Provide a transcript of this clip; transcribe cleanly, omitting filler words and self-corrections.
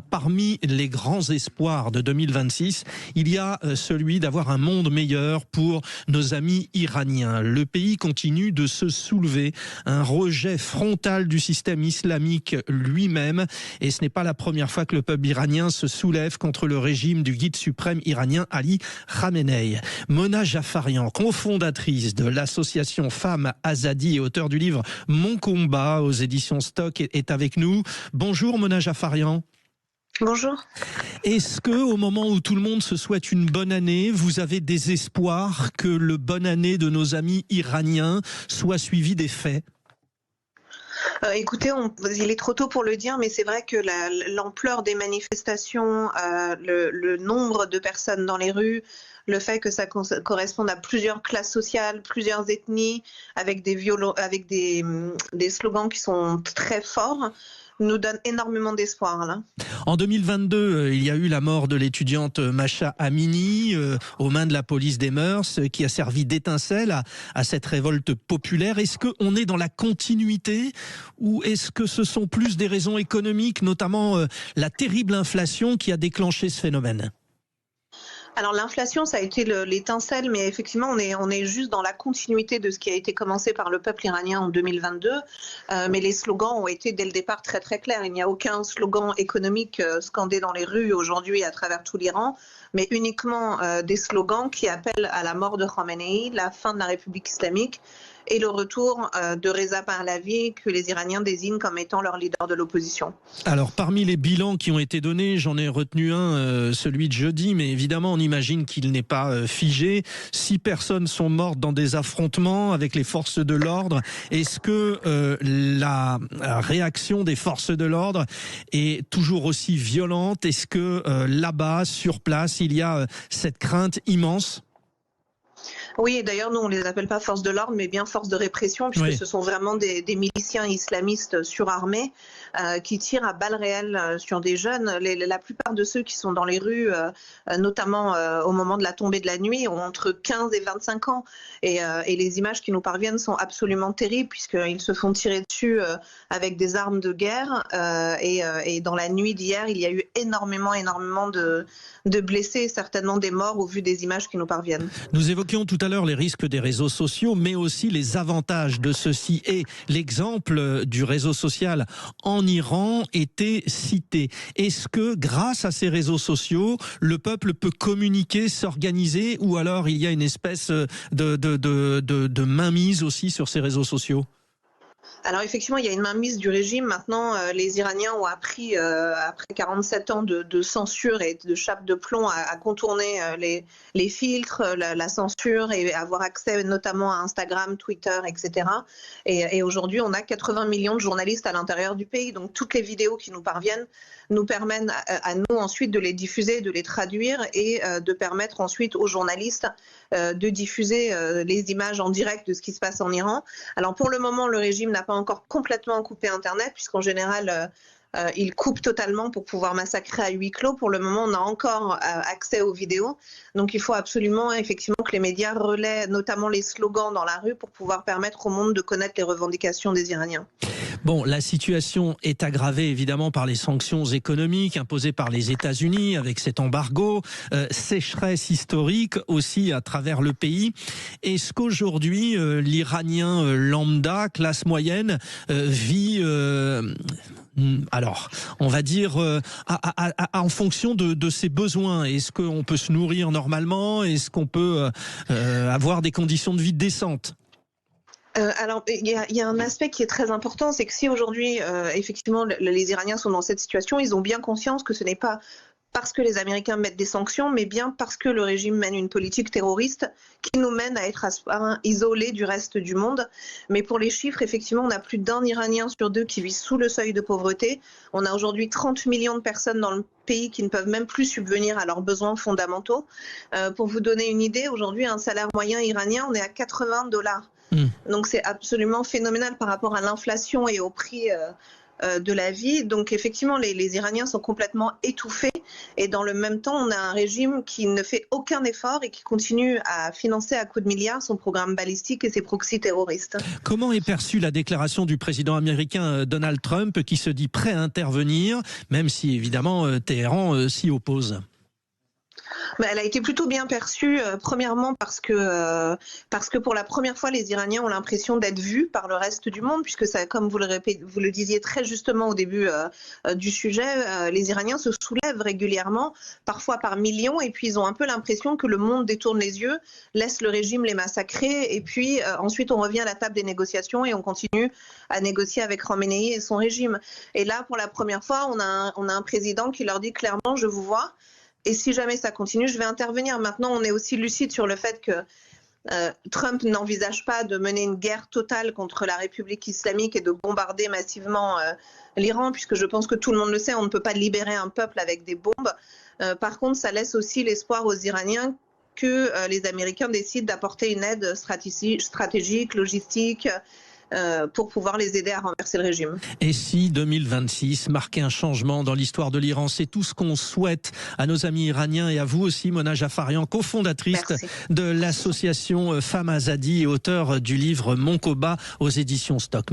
parmi les grands espoirs de 2026, il y a celui d'avoir un monde meilleur pour nos amis iraniens. Le pays continue de se soulever, un rejet frontal du système islamique lui-même, et ce n'est pas la première fois que le peuple iranien se soulève contre le régime du guide suprême iranien Ali Khamenei. Mona Jafarian, cofondatrice de l'association Femmes Azadi et auteure du livre Mon combat aux éditions Stock, est avec nous. Bonjour Mona Jafarian. Bonjour. Est-ce que, au moment où tout le monde se souhaite une bonne année, vous avez des espoirs que le bonne année de nos amis iraniens soit suivi des faits ? Écoutez, il est trop tôt pour le dire, mais c'est vrai que l'ampleur des manifestations, le nombre de personnes dans les rues, le fait que ça corresponde à plusieurs classes sociales, plusieurs ethnies, avec des slogans qui sont très forts, nous donne énormément d'espoir là. En 2022, il y a eu la mort de l'étudiante Mahsa Amini aux mains de la police des mœurs, qui a servi d'étincelle à cette révolte populaire. Est-ce qu'on est dans la continuité ou est-ce que ce sont plus des raisons économiques, notamment la terrible inflation qui a déclenché ce phénomène ? Alors l'inflation, ça a été l'étincelle, mais effectivement, on est juste dans la continuité de ce qui a été commencé par le peuple iranien en 2022. Mais les slogans ont été dès le départ très très clairs. Il n'y a aucun slogan économique scandé dans les rues aujourd'hui à travers tout l'Iran, mais uniquement des slogans qui appellent à la mort de Khamenei, la fin de la République islamique et le retour de Reza Pahlavi, que les Iraniens désignent comme étant leur leader de l'opposition. Alors, parmi les bilans qui ont été donnés, j'en ai retenu un, celui de jeudi, mais évidemment, on imagine qu'il n'est pas figé. 6 personnes sont mortes dans des affrontements avec les forces de l'ordre. Est-ce que la réaction des forces de l'ordre est toujours aussi violente ? Est-ce que là-bas, sur place, il y a cette crainte immense ? Oui, d'ailleurs, nous, on ne les appelle pas forces de l'ordre, mais bien forces de répression, puisque oui, ce sont vraiment des miliciens islamistes surarmés qui tirent à balles réelles sur des jeunes. La plupart de ceux qui sont dans les rues, notamment au moment de la tombée de la nuit, ont entre 15 et 25 ans. Et les images qui nous parviennent sont absolument terribles, puisqu'ils se font tirer dessus avec des armes de guerre. Et dans la nuit d'hier, il y a eu énormément de blessés, certainement des morts au vu des images qui nous parviennent. Nous évoquions tout à l'heure les risques des réseaux sociaux, mais aussi les avantages de ceux-ci. Et l'exemple du réseau social en Iran était cité. Est-ce que, grâce à ces réseaux sociaux, le peuple peut communiquer, s'organiser, ou alors il y a une espèce de mainmise aussi sur ces réseaux sociaux ? Alors effectivement, il y a une mainmise du régime. Maintenant, les Iraniens ont appris, après 47 ans de censure et de chape de plomb, à contourner les filtres, la censure, et avoir accès notamment à Instagram, Twitter, etc. Et aujourd'hui, on a 80 millions de journalistes à l'intérieur du pays. Donc toutes les vidéos qui nous parviennent nous permettent à nous ensuite de les diffuser, de les traduire et de permettre ensuite aux journalistes de diffuser les images en direct de ce qui se passe en Iran. Alors pour le moment, le régime n'a pas encore complètement coupé Internet, puisqu'en général, il coupe totalement pour pouvoir massacrer à huis clos. Pour le moment, on a encore accès aux vidéos. Donc il faut absolument effectivement que les médias relaient notamment les slogans dans la rue pour pouvoir permettre au monde de connaître les revendications des Iraniens. Bon, la situation est aggravée évidemment par les sanctions économiques imposées par les États-Unis avec cet embargo, sécheresse historique aussi à travers le pays. Est-ce qu'aujourd'hui, l'Iranien lambda, classe moyenne, vit... alors, on va dire en fonction de ses besoins. Est-ce qu'on peut se nourrir normalement ? Est-ce qu'on peut avoir des conditions de vie décentes ? Alors, il y a un aspect qui est très important, c'est que si aujourd'hui, effectivement, les Iraniens sont dans cette situation, ils ont bien conscience que ce n'est pas parce que les Américains mettent des sanctions, mais bien parce que le régime mène une politique terroriste qui nous mène à être isolés du reste du monde. Mais pour les chiffres, effectivement, on a plus d'1 Iranien sur 2 qui vit sous le seuil de pauvreté. On a aujourd'hui 30 millions de personnes dans le pays qui ne peuvent même plus subvenir à leurs besoins fondamentaux. Pour vous donner une idée, aujourd'hui, un salaire moyen iranien, on est à $80. Donc c'est absolument phénoménal par rapport à l'inflation et au prix de la vie. Donc effectivement, les Iraniens sont complètement étouffés et dans le même temps, on a un régime qui ne fait aucun effort et qui continue à financer à coups de milliards son programme balistique et ses proxys terroristes. Comment est perçue la déclaration du président américain Donald Trump qui se dit prêt à intervenir, même si évidemment Téhéran s'y oppose? Elle a été plutôt bien perçue, premièrement parce que pour la première fois, les Iraniens ont l'impression d'être vus par le reste du monde, puisque ça, comme vous le disiez très justement au début du sujet, les Iraniens se soulèvent régulièrement, parfois par millions, et puis ils ont un peu l'impression que le monde détourne les yeux, laisse le régime les massacrer, et puis ensuite on revient à la table des négociations et on continue à négocier avec Khamenei et son régime. Et là, pour la première fois, on a un président qui leur dit clairement « je vous vois ». Et si jamais ça continue, je vais intervenir. Maintenant, on est aussi lucide sur le fait que Trump n'envisage pas de mener une guerre totale contre la République islamique et de bombarder massivement l'Iran, puisque je pense que tout le monde le sait, on ne peut pas libérer un peuple avec des bombes. Par contre, ça laisse aussi l'espoir aux Iraniens que les Américains décident d'apporter une aide stratégique, logistique, pour pouvoir les aider à renverser le régime. Et si 2026 marquait un changement dans l'histoire de l'Iran, c'est tout ce qu'on souhaite à nos amis iraniens et à vous aussi, Mona Jafarian, cofondatrice de l'association Femmes Azadi et auteure du livre Mon Koba aux éditions Stock.